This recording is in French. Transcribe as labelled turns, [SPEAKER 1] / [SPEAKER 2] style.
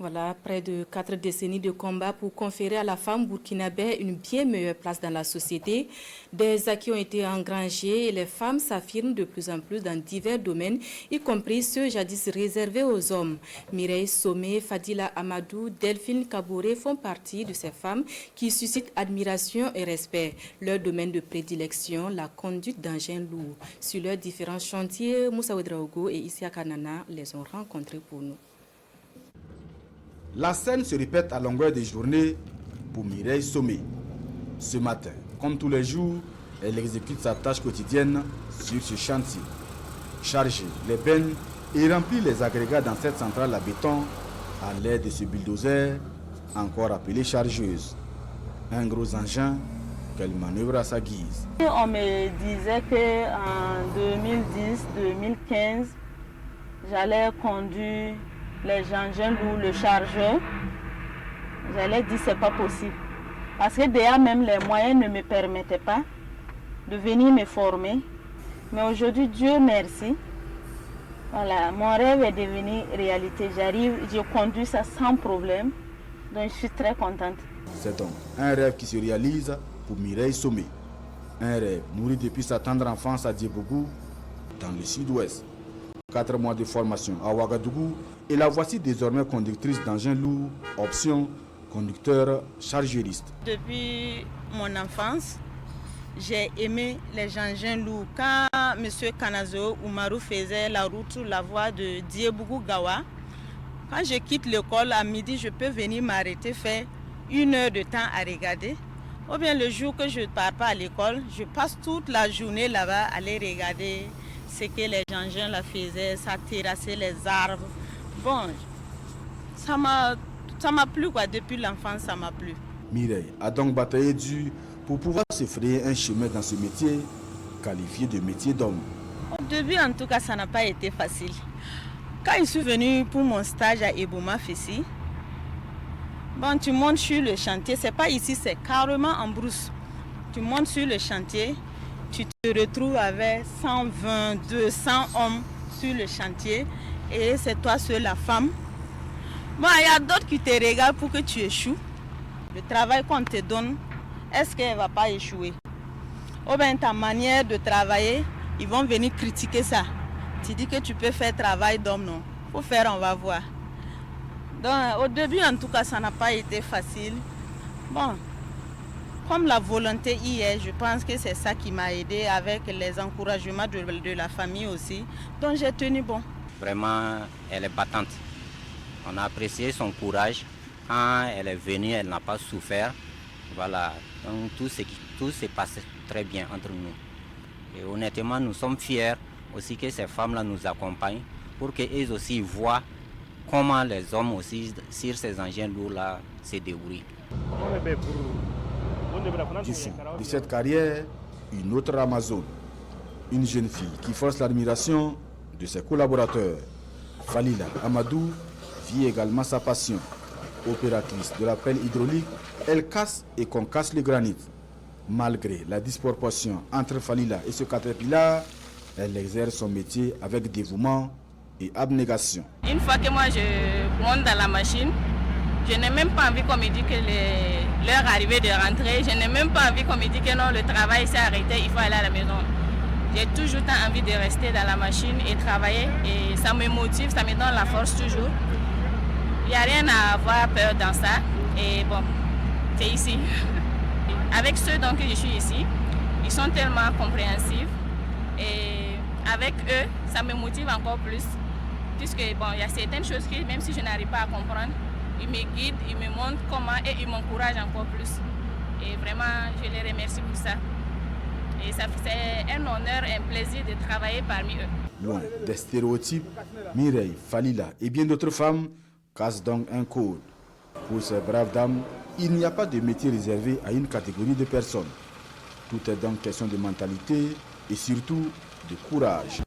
[SPEAKER 1] Voilà, près de 4 décennies de combat pour conférer à la femme burkinabé une bien meilleure place dans la société. Des acquis ont été engrangés et les femmes s'affirment de plus en plus dans divers domaines, y compris ceux jadis réservés aux hommes. Mireille Somé, Fadila Amadou, Delphine Kabouré font partie de ces femmes qui suscitent admiration et respect. Leur domaine de prédilection, la conduite d'engins lourds. Sur leurs différents chantiers, Moussa Ouedraogo et Isia Kanana les ont rencontrés pour nous.
[SPEAKER 2] La scène se répète à longueur de journée pour Mireille Somé. Ce matin, comme tous les jours, elle exécute sa tâche quotidienne sur ce chantier. Charger les bennes et remplir les agrégats dans cette centrale à béton à l'aide de ce bulldozer, encore appelé chargeuse. Un gros engin qu'elle manœuvre à sa guise.
[SPEAKER 3] On me disait qu'en 2010-2015, j'allais conduire les engins lourds, le chargeur. J'allais dire c'est pas possible. Parce que déjà même les moyens ne me permettaient pas de venir me former. Mais aujourd'hui, Dieu merci. Voilà, mon rêve est devenu réalité. J'arrive, je conduis ça sans problème. Donc je suis très contente.
[SPEAKER 2] C'est donc un rêve qui se réalise pour Mireille Somé. Un rêve nourri depuis sa tendre enfance à Diebougou, dans le sud-ouest. 4 mois de formation à Ouagadougou et la voici désormais conductrice d'engins lourds, option conducteur chargériste.
[SPEAKER 3] Depuis mon enfance, j'ai aimé les engins lourds. Quand M. Kanazo Oumarou faisait la route sur la voie de Diebougou-Gawa, quand je quitte l'école à midi, je peux venir m'arrêter, faire 1 heure de temps à regarder. Ou bien le jour que je ne pars pas à l'école, je passe toute la journée là-bas à aller regarder ce que les engins là faisaient, ça terrassait les arbres. Bon, ça m'a plu quoi, depuis l'enfance ça m'a plu.
[SPEAKER 2] Mireille a donc bataillé dur pour pouvoir se frayer un chemin dans ce métier, qualifié de métier d'homme.
[SPEAKER 3] Au début en tout cas ça n'a pas été facile. Quand je suis venue pour mon stage à Ebouma Fessi, bon, tu montes sur le chantier, c'est pas ici, c'est carrément en brousse. Tu montes sur le chantier, tu te retrouves avec 120, 200 hommes sur le chantier et c'est toi seule la femme. Bon, il y a d'autres qui te regardent pour que tu échoues. Le travail qu'on te donne, est-ce qu'elle ne va pas échouer? Ou bien ta manière de travailler, ils vont venir critiquer ça. Tu dis que tu peux faire travail d'homme, non? Il faut faire, on va voir. Donc, au début, en tout cas, ça n'a pas été facile. Bon, comme la volonté y est, je pense que c'est ça qui m'a aidé avec les encouragements de la famille aussi. Donc, j'ai tenu bon.
[SPEAKER 4] Vraiment, elle est battante. On a apprécié son courage. Quand elle est venue, elle n'a pas souffert. Voilà, donc tout s'est passé très bien entre nous. Et honnêtement, nous sommes fiers aussi que ces femmes-là nous accompagnent pour qu'elles aussi voient comment les hommes aussi sur ces engins lourds-là se débrouillent.
[SPEAKER 2] Du fond de cette carrière, une autre Amazone, une jeune fille qui force l'admiration de ses collaborateurs. Falila Amadou vit également sa passion. Opératrice de la pelle hydraulique, elle casse et concasse le granit. Malgré la disproportion entre Falila et ce caterpillar, elle exerce son métier avec dévouement et abnégation.
[SPEAKER 3] Une fois que moi je monte dans la machine, je n'ai même pas envie qu'on me dise que l'heure arrivée de rentrer. Je n'ai même pas envie qu'on me dise que non, le travail s'est arrêté, il faut aller à la maison. J'ai toujours envie de rester dans la machine et travailler. Et ça me motive, ça me donne la force toujours. Il n'y a rien à avoir peur dans ça. Et bon, c'est ici. Avec ceux donc que je suis ici, ils sont tellement compréhensifs. Et avec eux, ça me motive encore plus. Puisque bon, il y a certaines choses que même si je n'arrive pas à comprendre, ils me guident, ils me montrent comment et ils m'encouragent encore plus. Et vraiment, je les remercie pour ça. Et ça c'est un honneur et un plaisir de travailler parmi eux.
[SPEAKER 2] Loin des stéréotypes, Mireille, Falila et bien d'autres femmes cassent donc un code. Pour ces braves dames, il n'y a pas de métier réservé à une catégorie de personnes. Tout est donc question de mentalité et surtout de courage.